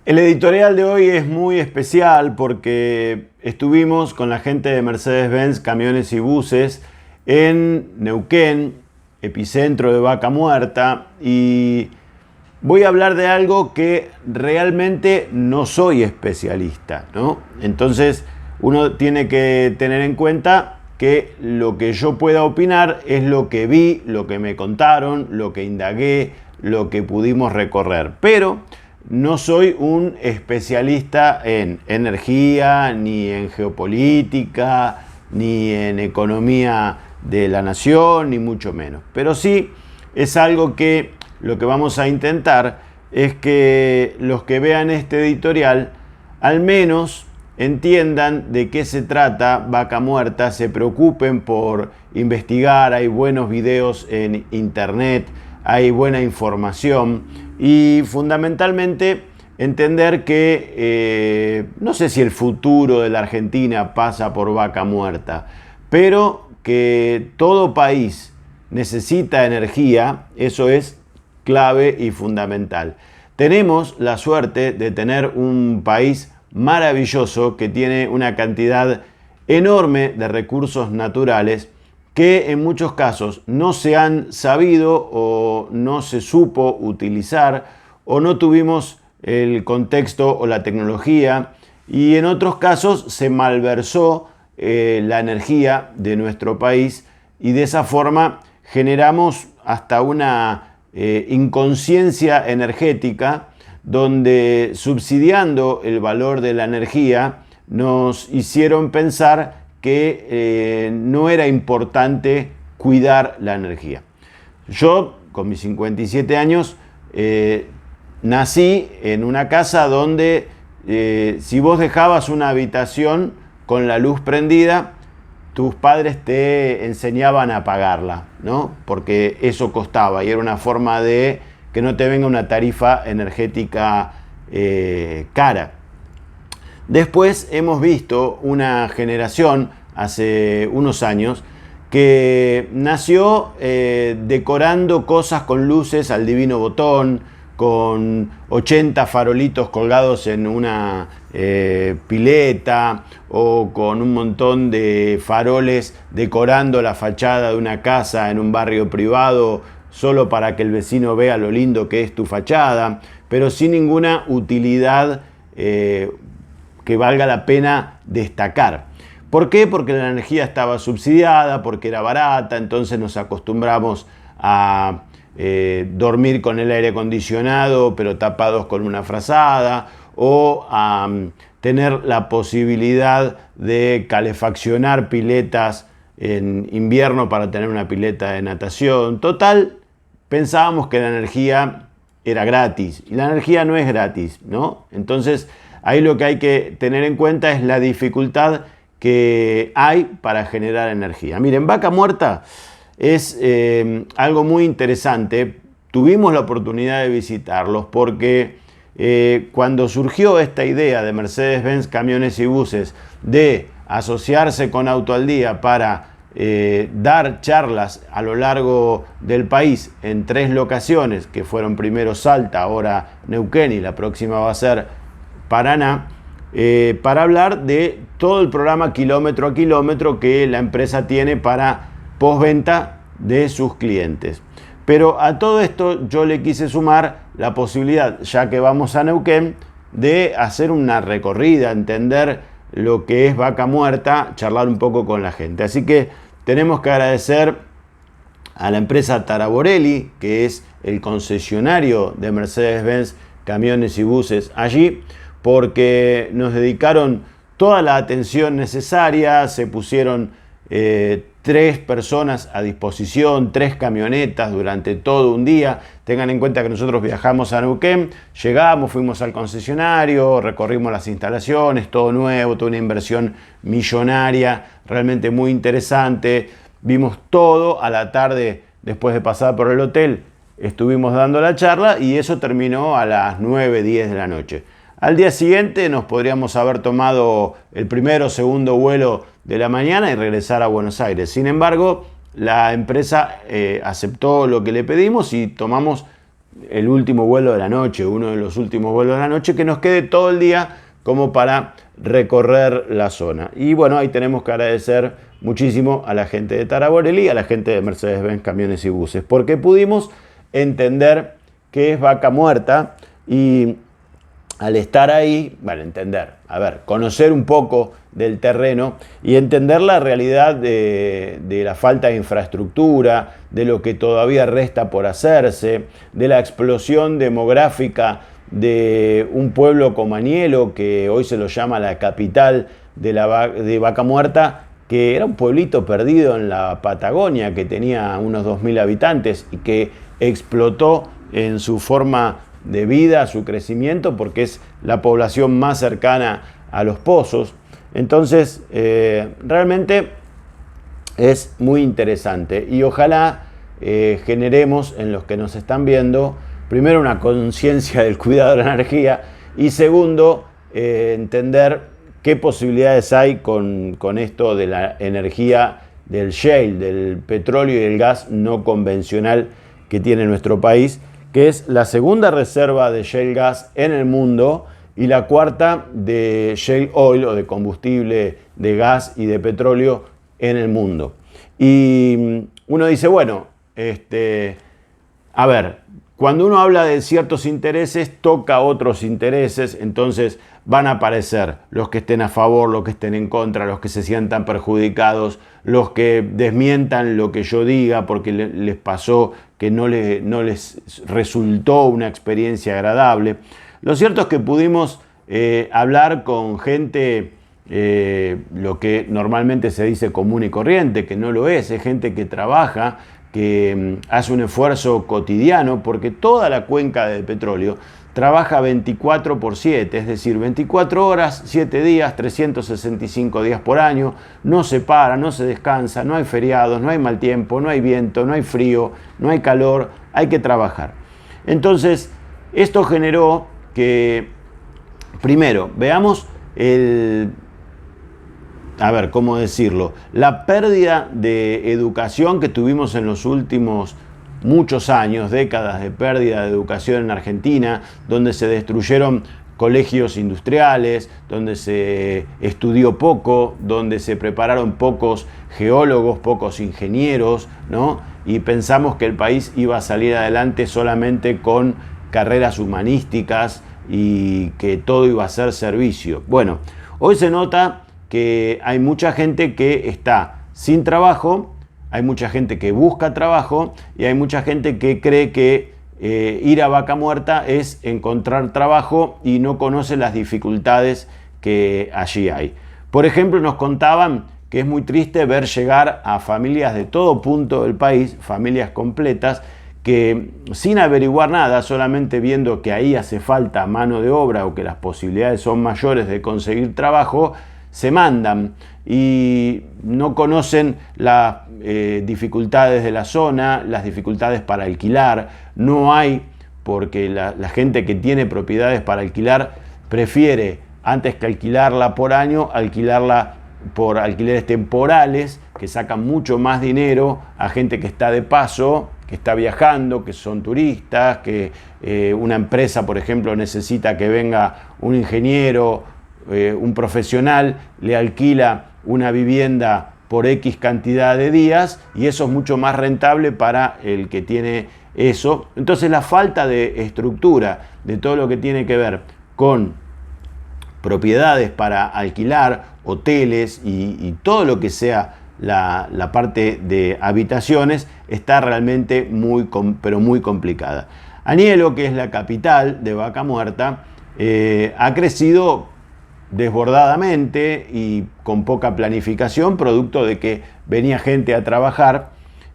El editorial de hoy es muy especial porque estuvimos con la gente de Mercedes-Benz Camiones y Buses en Neuquén, epicentro de Vaca Muerta, y voy a hablar de algo que realmente no soy especialista, ¿no? Entonces uno tiene que tener en cuenta que lo que yo pueda opinar es lo que vi, lo que me contaron, lo que indagué, lo que pudimos recorrer. Pero no soy un especialista en energía, ni en geopolítica, ni en economía de la nación, ni mucho menos. Pero sí es algo que lo que vamos a intentar es que los que vean este editorial al menos entiendan de qué se trata Vaca Muerta, se preocupen por investigar, hay buenos videos en internet, hay buena información y fundamentalmente entender que no sé si el futuro de la Argentina pasa por Vaca Muerta, pero que todo país necesita energía, eso es clave y fundamental. Tenemos la suerte de tener un país maravilloso que tiene una cantidad enorme de recursos naturales que en muchos casos no se han sabido o no se supo utilizar o no tuvimos el contexto o la tecnología, y en otros casos se malversó la energía de nuestro país y de esa forma generamos hasta una inconsciencia energética donde, subsidiando el valor de la energía, nos hicieron pensar que no era importante cuidar la energía. Yo, con mis 57 años, nací en una casa donde si vos dejabas una habitación con la luz prendida, tus padres te enseñaban a apagarla, ¿no? Porque eso costaba y era una forma de que no te venga una tarifa energética cara. Después hemos visto una generación hace unos años que nació decorando cosas con luces al divino botón, con 80 farolitos colgados en una pileta o con un montón de faroles decorando la fachada de una casa en un barrio privado solo para que el vecino vea lo lindo que es tu fachada, pero sin ninguna utilidad que valga la pena destacar. ¿Por qué? Porque la energía estaba subsidiada, porque era barata, entonces nos acostumbramos a dormir con el aire acondicionado pero tapados con una frazada, o a tener la posibilidad de calefaccionar piletas en invierno para tener una pileta de natación. Total, pensábamos que la energía era gratis y la energía no es gratis, ¿no? Entonces ahí lo que hay que tener en cuenta es la dificultad que hay para generar energía. Miren, Vaca Muerta es algo muy interesante. Tuvimos la oportunidad de visitarlos porque cuando surgió esta idea de Mercedes-Benz Camiones y Buses de asociarse con Auto al Día para dar charlas a lo largo del país en 3 locaciones, que fueron primero Salta, ahora Neuquén y la próxima va a ser Paraná, para hablar de todo el programa kilómetro a kilómetro que la empresa tiene para postventa de sus clientes. Pero a todo esto yo le quise sumar la posibilidad, ya que vamos a Neuquén, de hacer una recorrida, entender lo que es Vaca Muerta, charlar un poco con la gente. Así que tenemos que agradecer a la empresa Taraborelli, que es el concesionario de Mercedes-Benz Camiones y Buses allí, porque nos dedicaron toda la atención necesaria, se pusieron 3 personas a disposición, 3 camionetas durante todo un día. Tengan en cuenta que nosotros viajamos a Neuquén, llegamos, fuimos al concesionario, recorrimos las instalaciones, todo nuevo, toda una inversión millonaria, realmente muy interesante. Vimos todo a la tarde, después de pasar por el hotel, estuvimos dando la charla y eso terminó a las 9, 10 de la noche. Al día siguiente nos podríamos haber tomado el primero o segundo vuelo de la mañana y regresar a Buenos Aires. Sin embargo, la empresa aceptó lo que le pedimos y tomamos el último vuelo de la noche, uno de los últimos vuelos de la noche, que nos quede todo el día como para recorrer la zona. Y bueno, ahí tenemos que agradecer muchísimo a la gente de Tara Borelli, a la gente de Mercedes-Benz Camiones y Buses, porque pudimos entender qué es Vaca Muerta y al estar ahí, bueno, conocer un poco del terreno y entender la realidad de la falta de infraestructura, de lo que todavía resta por hacerse, de la explosión demográfica de un pueblo como Anielo, que hoy se lo llama la capital de Vaca Muerta, que era un pueblito perdido en la Patagonia, que tenía unos 2000 habitantes y que explotó en su forma de vida, su crecimiento, porque es la población más cercana a los pozos. Entonces, realmente es muy interesante y ojalá generemos en los que nos están viendo, primero, una conciencia del cuidado de la energía y segundo, entender qué posibilidades hay con esto de la energía del shale, del petróleo y el gas no convencional que tiene nuestro país, que es la segunda reserva de shale gas en el mundo y la cuarta de shale oil o de combustible de gas y de petróleo en el mundo. Y uno dice, bueno, cuando uno habla de ciertos intereses, toca otros intereses, entonces van a aparecer los que estén a favor, los que estén en contra, los que se sientan perjudicados, los que desmientan lo que yo diga porque les pasó que no les resultó una experiencia agradable. Lo cierto es que pudimos hablar con gente, lo que normalmente se dice común y corriente, que no lo es gente que trabaja, que hace un esfuerzo cotidiano, porque toda la cuenca del petróleo trabaja 24/7, es decir, 24 horas, 7 días, 365 días por año, no se para, no se descansa, no hay feriados, no hay mal tiempo, no hay viento, no hay frío, no hay calor, hay que trabajar. Entonces, esto generó que, primero, veamos la pérdida de educación que tuvimos en los últimos muchos años, décadas de pérdida de educación en Argentina, donde se destruyeron colegios industriales, donde se estudió poco, donde se prepararon pocos geólogos, pocos ingenieros, ¿no? Y pensamos que el país iba a salir adelante solamente con carreras humanísticas y que todo iba a ser servicio. Bueno, hoy se nota que hay mucha gente que está sin trabajo, hay mucha gente que busca trabajo y hay mucha gente que cree que ir a Vaca Muerta es encontrar trabajo y no conoce las dificultades que allí hay. Por ejemplo, nos contaban que es muy triste ver llegar a familias de todo punto del país, familias completas, que sin averiguar nada, solamente viendo que ahí hace falta mano de obra o que las posibilidades son mayores de conseguir trabajo, se mandan y no conocen las dificultades de la zona, las dificultades para alquilar. No hay, porque la gente que tiene propiedades para alquilar prefiere, antes que alquilarla por año, alquilarla por alquileres temporales, que sacan mucho más dinero a gente que está de paso, que está viajando, que son turistas, que una empresa, por ejemplo, necesita que venga un ingeniero, un profesional, le alquila una vivienda por X cantidad de días y eso es mucho más rentable para el que tiene eso. Entonces la falta de estructura de todo lo que tiene que ver con propiedades para alquilar, hoteles y todo lo que sea la parte de habitaciones está realmente muy complicada. Anielo, que es la capital de Vaca Muerta, ha crecido desbordadamente y con poca planificación, producto de que venía gente a trabajar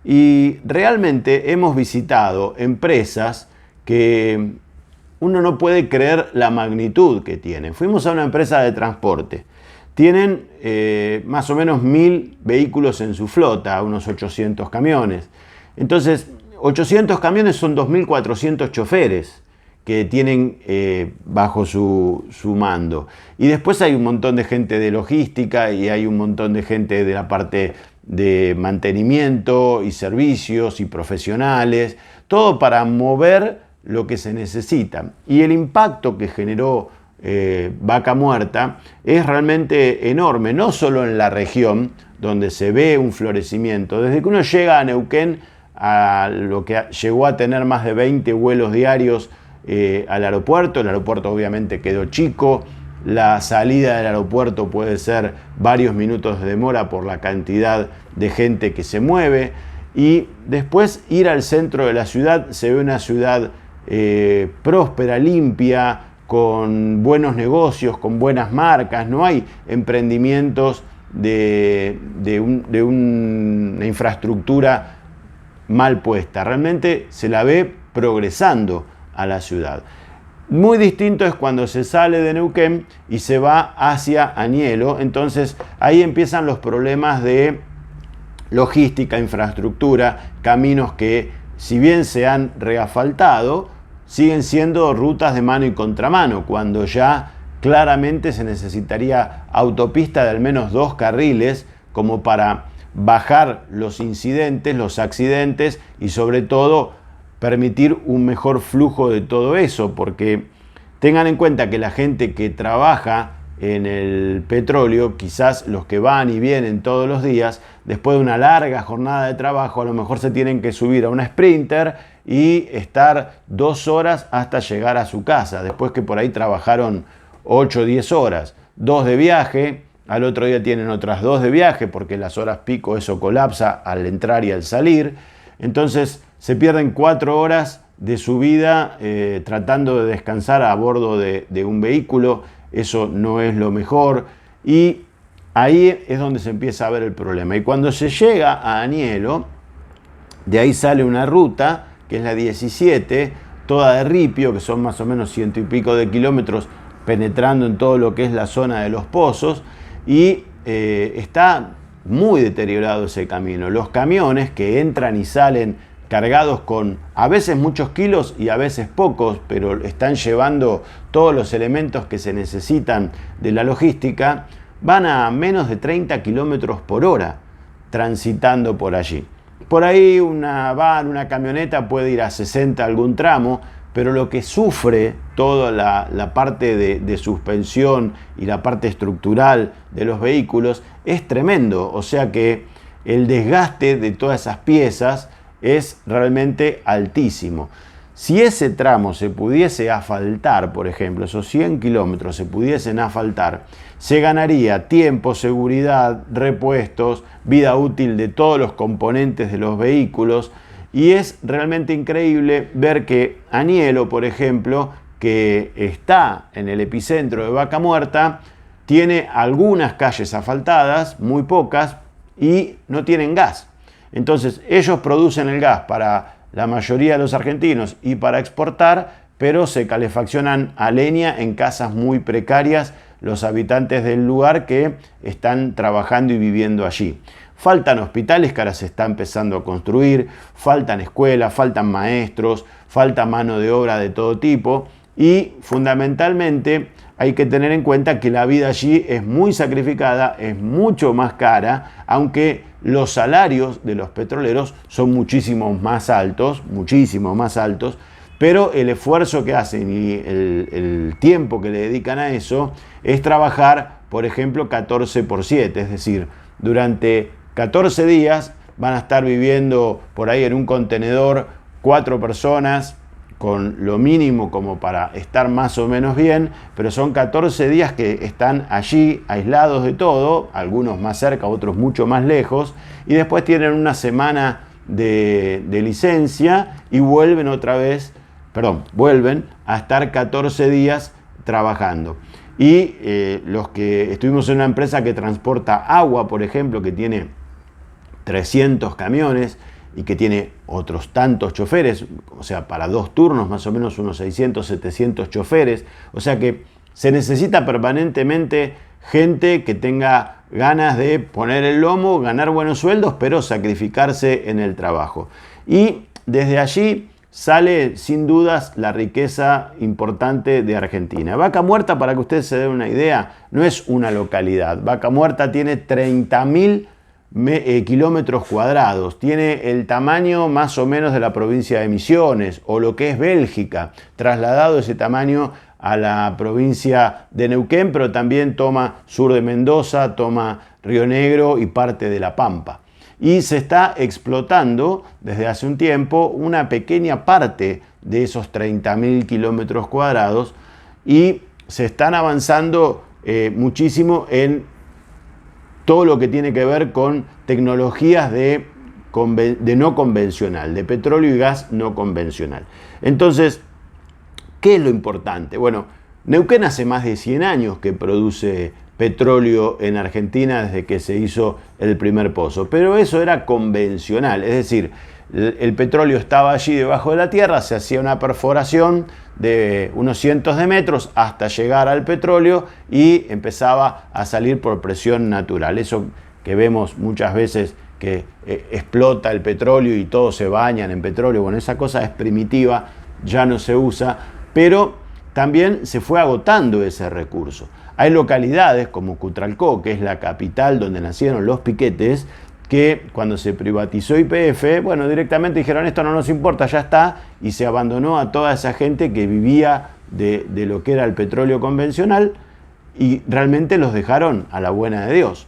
y realmente hemos visitado empresas que uno no puede creer la magnitud que tienen. Fuimos a una empresa de transporte. Tienen más o menos 1000 vehículos en su flota, unos 800 camiones. Entonces, 800 camiones son 2400 choferes que tienen bajo su mando. Y después hay un montón de gente de logística y hay un montón de gente de la parte de mantenimiento y servicios y profesionales, todo para mover lo que se necesita. Y el impacto que generó Vaca Muerta es realmente enorme, no solo en la región donde se ve un florecimiento. Desde que uno llega a Neuquén, a lo que llegó a tener más de 20 vuelos diarios al aeropuerto, el aeropuerto obviamente quedó chico, la salida del aeropuerto puede ser varios minutos de demora por la cantidad de gente que se mueve, y después ir al centro de la ciudad, se ve una ciudad próspera, limpia, con buenos negocios, con buenas marcas, no hay emprendimientos de una infraestructura mal puesta, realmente se la ve progresando a la ciudad. Muy distinto es cuando se sale de Neuquén y se va hacia Añelo, entonces ahí empiezan los problemas de logística, infraestructura, caminos que, si bien se han reasfaltado, siguen siendo rutas de mano y contramano, cuando ya claramente se necesitaría autopista de al menos 2 carriles como para bajar los incidentes, los accidentes y sobre todo permitir un mejor flujo de todo eso, porque tengan en cuenta que la gente que trabaja en el petróleo, quizás los que van y vienen todos los días, después de una larga jornada de trabajo, a lo mejor se tienen que subir a una Sprinter y estar 2 horas hasta llegar a su casa, después que por ahí trabajaron 8 o 10 horas, 2 de viaje, al otro día tienen otras 2 de viaje, porque las horas pico eso colapsa al entrar y al salir, entonces se pierden 4 horas de su vida tratando de descansar a bordo de un vehículo. Eso no es lo mejor y ahí es donde se empieza a ver el problema. Y cuando se llega a Añelo, de ahí sale una ruta que es la 17, toda de ripio, que son más o menos 100 y pico de kilómetros penetrando en todo lo que es la zona de los pozos, y está muy deteriorado ese camino. Los camiones que entran y salen cargados con a veces muchos kilos y a veces pocos, pero están llevando todos los elementos que se necesitan de la logística, van a menos de 30 kilómetros por hora transitando por allí. Por ahí una van, una camioneta puede ir a 60 algún tramo, pero lo que sufre toda la parte de suspensión y la parte estructural de los vehículos es tremendo. O sea que el desgaste de todas esas piezas es realmente altísimo. Si ese tramo se pudiese asfaltar, por ejemplo, esos 100 kilómetros se pudiesen asfaltar, se ganaría tiempo, seguridad, repuestos, vida útil de todos los componentes de los vehículos, y es realmente increíble ver que Añelo, por ejemplo, que está en el epicentro de Vaca Muerta, tiene algunas calles asfaltadas, muy pocas, y no tienen gas. Entonces ellos producen el gas para la mayoría de los argentinos y para exportar, pero se calefaccionan a leña en casas muy precarias los habitantes del lugar que están trabajando y viviendo allí. Faltan hospitales que ahora se está empezando a construir, faltan escuelas, faltan maestros, falta mano de obra de todo tipo, y fundamentalmente hay que tener en cuenta que la vida allí es muy sacrificada, es mucho más cara, aunque los salarios de los petroleros son muchísimo más altos, pero el esfuerzo que hacen y el tiempo que le dedican a eso es trabajar, por ejemplo, 14/7, es decir, durante 14 días van a estar viviendo por ahí en un contenedor 4 personas, con lo mínimo como para estar más o menos bien, pero son 14 días que están allí aislados de todo, algunos más cerca, otros mucho más lejos, y después tienen una semana de licencia y vuelven a estar 14 días trabajando. Y los que estuvimos en una empresa que transporta agua, por ejemplo, que tiene 300 camiones, y que tiene otros tantos choferes, o sea, para 2 turnos más o menos unos 600, 700 choferes, o sea que se necesita permanentemente gente que tenga ganas de poner el lomo, ganar buenos sueldos, pero sacrificarse en el trabajo. Y desde allí sale sin dudas la riqueza importante de Argentina. Vaca Muerta, para que ustedes se den una idea, no es una localidad. Vaca Muerta tiene 30.000 kilómetros cuadrados. Tiene el tamaño más o menos de la provincia de Misiones o lo que es Bélgica, trasladado ese tamaño a la provincia de Neuquén, pero también toma sur de Mendoza, toma Río Negro y parte de La Pampa. Y se está explotando desde hace un tiempo una pequeña parte de esos 30.000 kilómetros cuadrados y se están avanzando muchísimo en todo lo que tiene que ver con tecnologías de no convencional, de petróleo y gas no convencional. Entonces, ¿qué es lo importante? Bueno, Neuquén hace más de 100 años que produce petróleo en Argentina desde que se hizo el primer pozo, pero eso era convencional, es decir, el petróleo estaba allí debajo de la tierra, se hacía una perforación de unos cientos de metros hasta llegar al petróleo y empezaba a salir por presión natural. Eso que vemos muchas veces que explota el petróleo y todos se bañan en petróleo, bueno, esa cosa es primitiva, ya no se usa, pero también se fue agotando ese recurso. Hay localidades como Cutralcó, que es la capital donde nacieron los piquetes, que cuando se privatizó YPF, bueno, directamente dijeron esto no nos importa, ya está, y se abandonó a toda esa gente que vivía de lo que era el petróleo convencional y realmente los dejaron a la buena de Dios.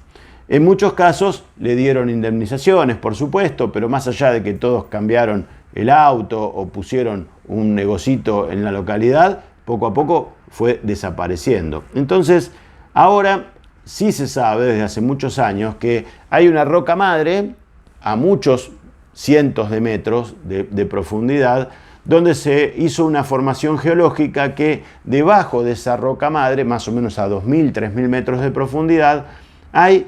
En muchos casos le dieron indemnizaciones, por supuesto, pero más allá de que todos cambiaron el auto o pusieron un negocito en la localidad, poco a poco fue desapareciendo. Entonces, ahora sí se sabe desde hace muchos años que hay una roca madre a muchos cientos de metros de profundidad, donde se hizo una formación geológica que debajo de esa roca madre, más o menos a 2.000, 3.000 metros de profundidad, hay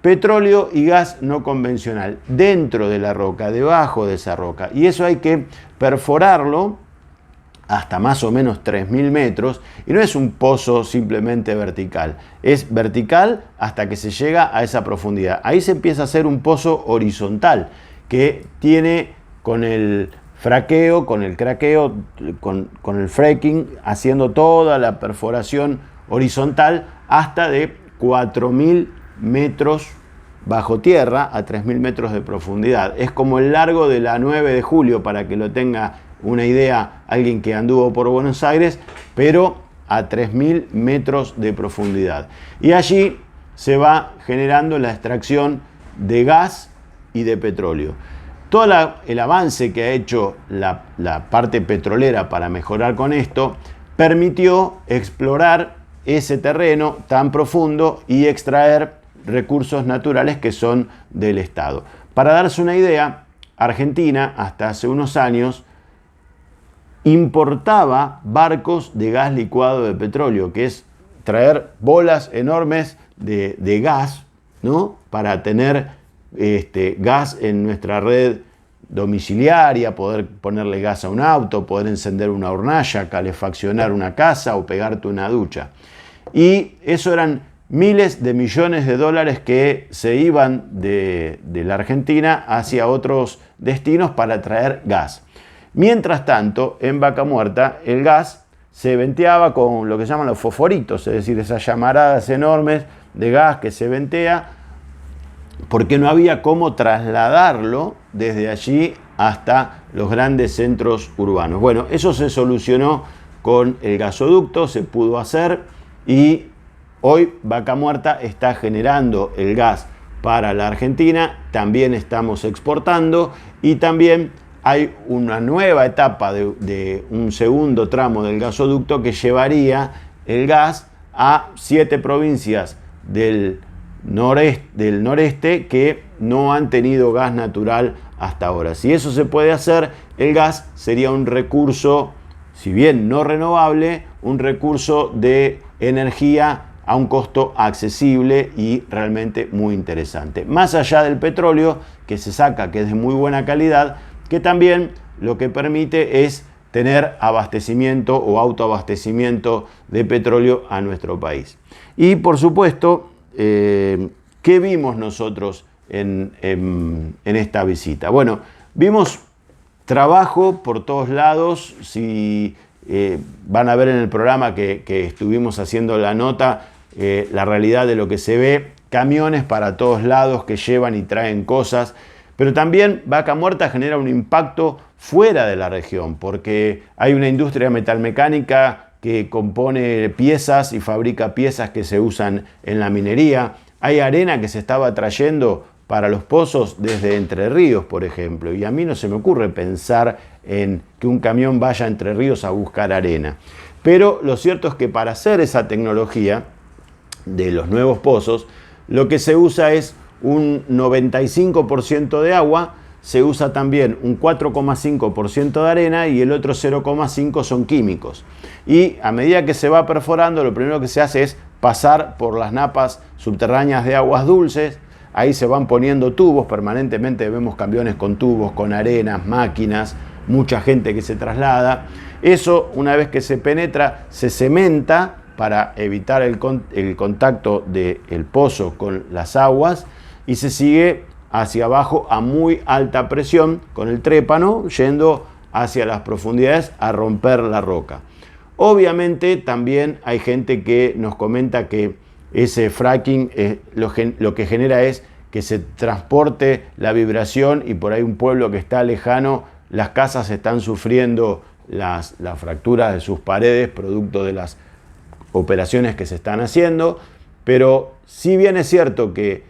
petróleo y gas no convencional dentro de la roca, debajo de esa roca. Y eso hay que perforarlo hasta más o menos 3.000 metros, y no es un pozo simplemente vertical, es vertical hasta que se llega a esa profundidad. Ahí se empieza a hacer un pozo horizontal, que tiene con el fraqueo, con el craqueo, con el fracking, haciendo toda la perforación horizontal hasta de 4.000 metros bajo tierra a 3.000 metros de profundidad. Es como el largo de la 9 de julio, para que lo tenga una idea alguien que anduvo por Buenos Aires, pero a 3.000 metros de profundidad. Y allí se va generando la extracción de gas y de petróleo. Todo el avance que ha hecho la parte petrolera para mejorar con esto permitió explorar ese terreno tan profundo y extraer recursos naturales que son del Estado. Para darse una idea, Argentina hasta hace unos años importaba barcos de gas licuado de petróleo, que es traer bolas enormes de gas, ¿no? Para tener gas en nuestra red domiciliaria, poder ponerle gas a un auto, poder encender una hornalla, calefaccionar una casa o pegarte una ducha. Y eso eran miles de millones de dólares que se iban de la Argentina hacia otros destinos para traer gas. Mientras tanto, en Vaca Muerta, el gas se venteaba con lo que llaman los fosforitos, es decir, esas llamaradas enormes de gas que se ventea, porque no había cómo trasladarlo desde allí hasta los grandes centros urbanos. Bueno, eso se solucionó con el gasoducto, se pudo hacer, y hoy Vaca Muerta está generando el gas para la Argentina, también estamos exportando y también hay una nueva etapa de un segundo tramo del gasoducto que llevaría el gas a 7 provincias del noreste que no han tenido gas natural hasta ahora. Si eso se puede hacer, el gas sería un recurso, si bien no renovable, un recurso de energía a un costo accesible y realmente muy interesante. Más allá del petróleo que se saca, que es de muy buena calidad, que también lo que permite es tener abastecimiento o autoabastecimiento de petróleo a nuestro país. Y por supuesto, ¿qué vimos nosotros en esta visita? Bueno, vimos trabajo por todos lados. Si van a ver en el programa que estuvimos haciendo la nota, la realidad de lo que se ve camiones para todos lados que llevan y traen cosas, pero también Vaca Muerta genera un impacto fuera de la región, porque hay una industria metalmecánica que compone piezas y fabrica piezas que se usan en la minería. Hay arena que se estaba trayendo para los pozos desde Entre Ríos, por ejemplo, y a mí no se me ocurre pensar en que un camión vaya a Entre Ríos a buscar arena. Pero lo cierto es que para hacer esa tecnología de los nuevos pozos, lo que se usa es un 95% de agua, se usa también un 4,5% de arena y el otro 0,5% son químicos. Y a medida que se va perforando, lo primero que se hace es pasar por las napas subterráneas de aguas dulces. Ahí se van poniendo tubos, permanentemente vemos camiones con tubos, con arenas, máquinas, mucha gente que se traslada. Eso, una vez que se penetra, se cementa para evitar el contacto del pozo con las aguas y se sigue hacia abajo a muy alta presión con el trépano yendo hacia las profundidades a romper la roca. Obviamente también hay gente que nos comenta que ese fracking lo que genera es que se transporte la vibración y por ahí un pueblo que está lejano, las casas están sufriendo las fracturas de sus paredes producto de las operaciones que se están haciendo, pero si bien es cierto que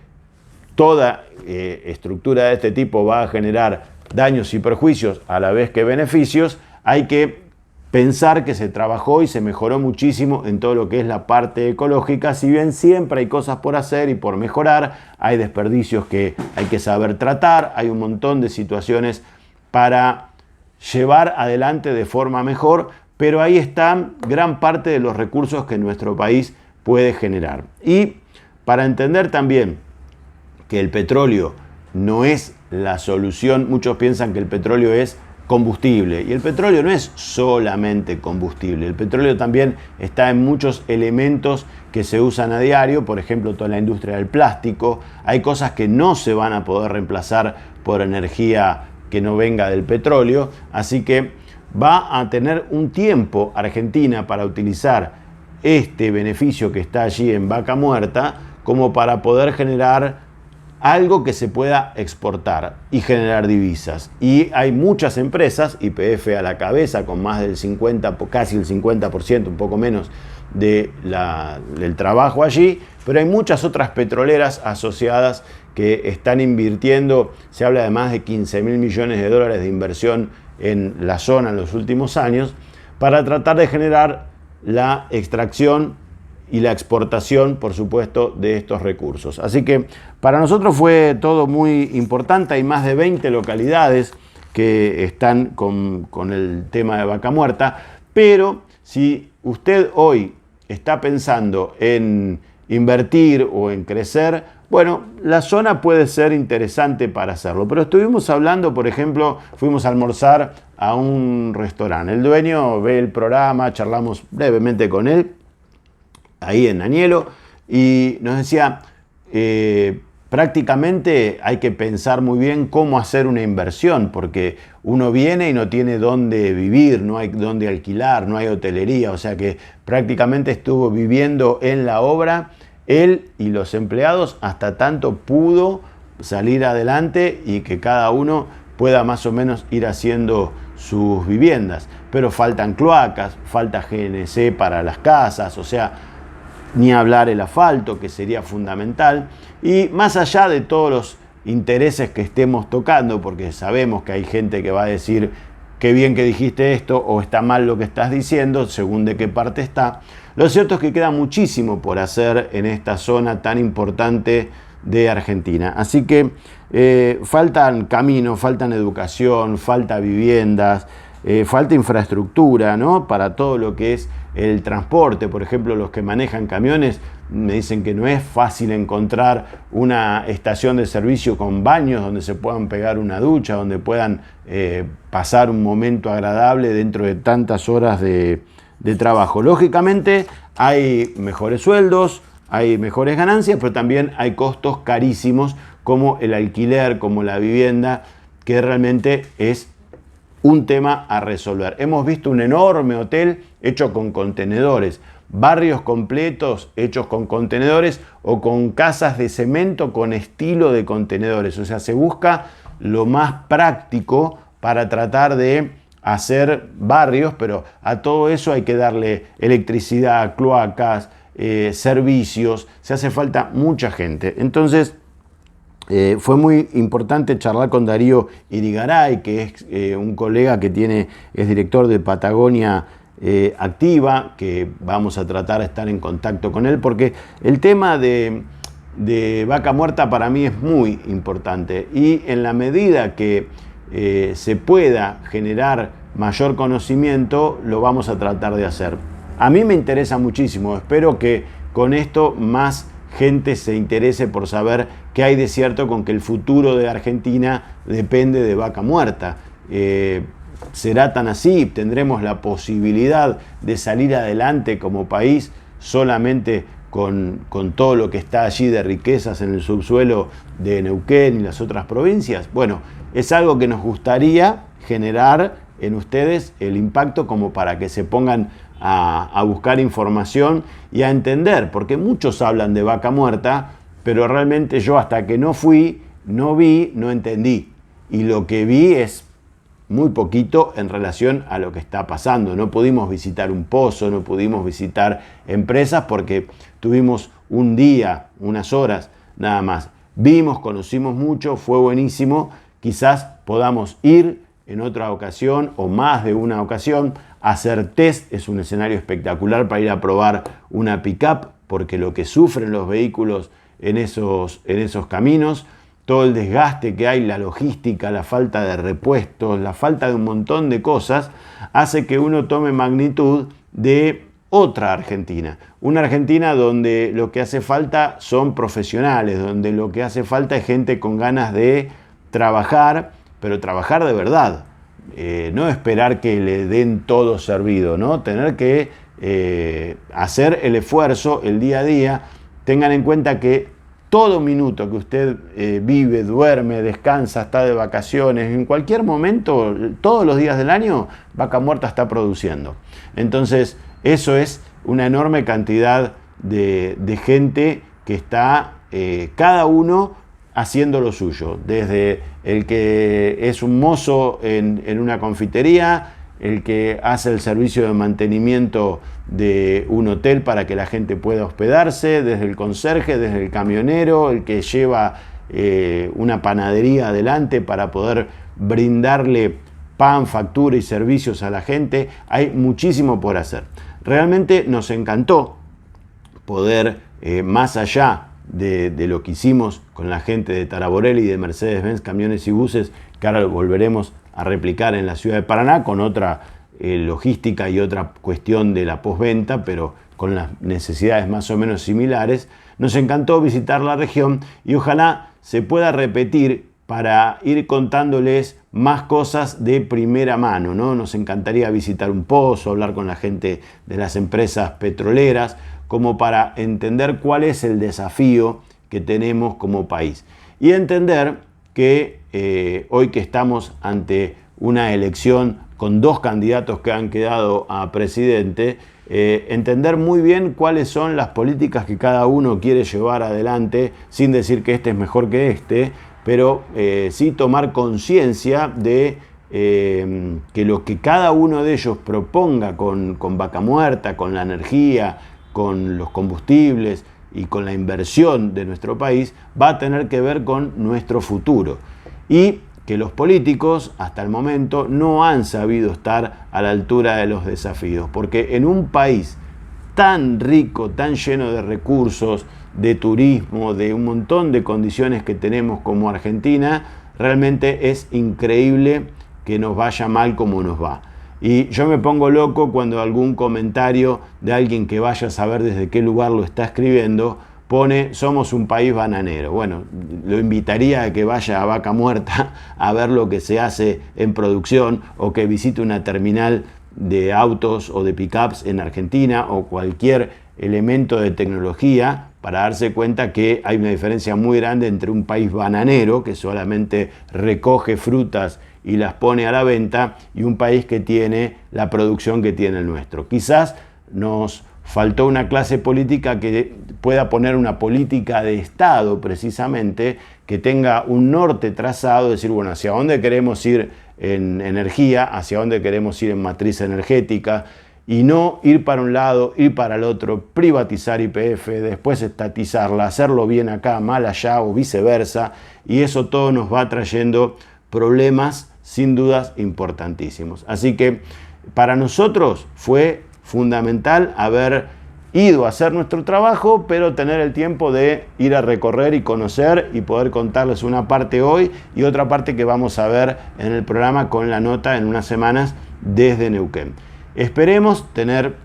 toda estructura de este tipo va a generar daños y perjuicios a la vez que beneficios, hay que pensar que se trabajó y se mejoró muchísimo en todo lo que es la parte ecológica, si bien siempre hay cosas por hacer y por mejorar, hay desperdicios que hay que saber tratar, hay un montón de situaciones para llevar adelante de forma mejor, pero ahí están gran parte de los recursos que nuestro país puede generar. Y para entender también que el petróleo no es la solución, muchos piensan que el petróleo es combustible, y el petróleo no es solamente combustible, el petróleo también está en muchos elementos que se usan a diario, por ejemplo toda la industria del plástico, hay cosas que no se van a poder reemplazar por energía que no venga del petróleo, así que va a tener un tiempo Argentina para utilizar este beneficio que está allí en Vaca Muerta como para poder generar algo que se pueda exportar y generar divisas. Y hay muchas empresas, YPF a la cabeza, con más del 50%, casi el 50%, un poco menos del trabajo allí, pero hay muchas otras petroleras asociadas que están invirtiendo, se habla de más de 15.000 millones de dólares de inversión en la zona en los últimos años, para tratar de generar la extracción y la exportación, por supuesto, de estos recursos. Así que para nosotros fue todo muy importante. Hay más de 20 localidades que están con el tema de Vaca Muerta, pero si usted hoy está pensando en invertir o en crecer, bueno, la zona puede ser interesante para hacerlo. Pero estuvimos hablando, por ejemplo, fuimos a almorzar a un restaurante. El dueño ve el programa, charlamos brevemente con él, ahí en Añelo, y nos decía, prácticamente hay que pensar muy bien cómo hacer una inversión, porque uno viene y no tiene dónde vivir, no hay dónde alquilar, no hay hotelería, o sea que prácticamente estuvo viviendo en la obra, él y los empleados, hasta tanto pudo salir adelante y que cada uno pueda más o menos ir haciendo sus viviendas. Pero faltan cloacas, falta GNC para las casas, o sea, ni hablar el asfalto, que sería fundamental. Y más allá de todos los intereses que estemos tocando, porque sabemos que hay gente que va a decir qué bien que dijiste esto o está mal lo que estás diciendo, según de qué parte está. Lo cierto es que queda muchísimo por hacer en esta zona tan importante de Argentina. Así que faltan caminos, faltan educación, falta viviendas, falta infraestructura, ¿no? Para todo lo que es el transporte. Por ejemplo, los que manejan camiones me dicen que no es fácil encontrar una estación de servicio con baños donde se puedan pegar una ducha, donde puedan pasar un momento agradable dentro de tantas horas de trabajo. Lógicamente hay mejores sueldos, hay mejores ganancias, pero también hay costos carísimos como el alquiler, como la vivienda, que realmente es un tema a resolver. Hemos visto un enorme hotel hecho con contenedores. barrios completos hechos con contenedores o con casas de cemento con estilo de contenedores. O sea, se busca lo más práctico para tratar de hacer barrios, pero a todo eso hay que darle electricidad, cloacas, servicios, se hace falta mucha gente. Entonces, fue muy importante charlar con Darío Irigaray, que es un colega que es director de Patagonia Activa, que vamos a tratar de estar en contacto con él, porque el tema de vaca muerta para mí es muy importante, y en la medida que se pueda generar mayor conocimiento, lo vamos a tratar de hacer. A mí me interesa muchísimo, espero que con esto más gente se interese por saber qué hay de cierto con que el futuro de Argentina depende de vaca muerta. ¿Será tan así? ¿Tendremos la posibilidad de salir adelante como país solamente con todo lo que está allí de riquezas en el subsuelo de Neuquén y las otras provincias? Bueno, es algo que nos gustaría generar en ustedes el impacto como para que se pongan a buscar información y a entender, porque muchos hablan de vaca muerta, pero realmente yo hasta que no fui, no vi, no entendí. Y lo que vi es muy poquito en relación a lo que está pasando. No pudimos visitar un pozo, no pudimos visitar empresas porque tuvimos un día, unas horas nada más. Vimos, conocimos mucho, fue buenísimo. Quizás podamos ir en otra ocasión o más de una ocasión. Hacer test es un escenario espectacular para ir a probar una pick-up, porque lo que sufren los vehículos en esos caminos, todo el desgaste que hay, la logística, la falta de repuestos, la falta de un montón de cosas, hace que uno tome magnitud de otra Argentina. Una Argentina donde lo que hace falta son profesionales, donde lo que hace falta es gente con ganas de trabajar, pero trabajar de verdad. No esperar que le den todo servido, ¿no? Tener que hacer el esfuerzo el día a día. Tengan en cuenta que todo minuto que usted vive, duerme, descansa, está de vacaciones, en cualquier momento, todos los días del año, vaca muerta está produciendo. Entonces, eso es una enorme cantidad de gente que está cada uno haciendo lo suyo, desde el que es un mozo en una confitería, el que hace el servicio de mantenimiento de un hotel para que la gente pueda hospedarse, desde el conserje, desde el camionero, el que lleva una panadería adelante para poder brindarle pan, factura y servicios a la gente. Hay muchísimo por hacer. Realmente nos encantó poder, más allá de lo que hicimos con la gente de Taraborelli y de Mercedes-Benz Camiones y Buses, que ahora lo volveremos a replicar en la ciudad de Paraná con otra logística y otra cuestión de la postventa, pero con las necesidades más o menos similares. Nos encantó visitar la región y ojalá se pueda repetir para ir contándoles más cosas de primera mano, ¿no? Nos encantaría visitar un pozo, hablar con la gente de las empresas petroleras, como para entender cuál es el desafío que tenemos como país. Y entender que hoy que estamos ante una elección con dos candidatos que han quedado a presidente, entender muy bien cuáles son las políticas que cada uno quiere llevar adelante, sin decir que este es mejor que este, pero sí tomar conciencia de que lo que cada uno de ellos proponga con vaca muerta, con la energía, con los combustibles y con la inversión de nuestro país, va a tener que ver con nuestro futuro. Y que los políticos hasta el momento no han sabido estar a la altura de los desafíos, porque en un país tan rico, tan lleno de recursos, de turismo, de un montón de condiciones que tenemos como Argentina, realmente es increíble que nos vaya mal como nos va. Y yo me pongo loco cuando algún comentario de alguien que vaya a saber desde qué lugar lo está escribiendo pone: somos un país bananero. Bueno, lo invitaría a que vaya a Vaca Muerta a ver lo que se hace en producción, o que visite una terminal de autos o de pickups en Argentina, o cualquier elemento de tecnología, para darse cuenta que hay una diferencia muy grande entre un país bananero, que solamente recoge frutas y las pone a la venta, y un país que tiene la producción que tiene el nuestro. Quizás nos faltó una clase política que pueda poner una política de Estado precisamente, que tenga un norte trazado, decir, bueno, hacia dónde queremos ir en energía, hacia dónde queremos ir en matriz energética, y no ir para un lado, ir para el otro, privatizar YPF, después estatizarla, hacerlo bien acá, mal allá o viceversa, y eso todo nos va trayendo problemas sin dudas importantísimos. Así que para nosotros fue fundamental haber ido a hacer nuestro trabajo, pero tener el tiempo de ir a recorrer y conocer y poder contarles una parte hoy y otra parte que vamos a ver en el programa con la nota en unas semanas desde Neuquén. Esperemos tener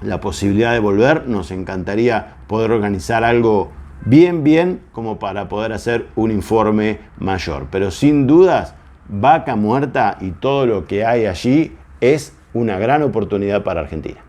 la posibilidad de volver, nos encantaría poder organizar algo bien como para poder hacer un informe mayor, pero sin dudas Vaca Muerta y todo lo que hay allí es una gran oportunidad para Argentina.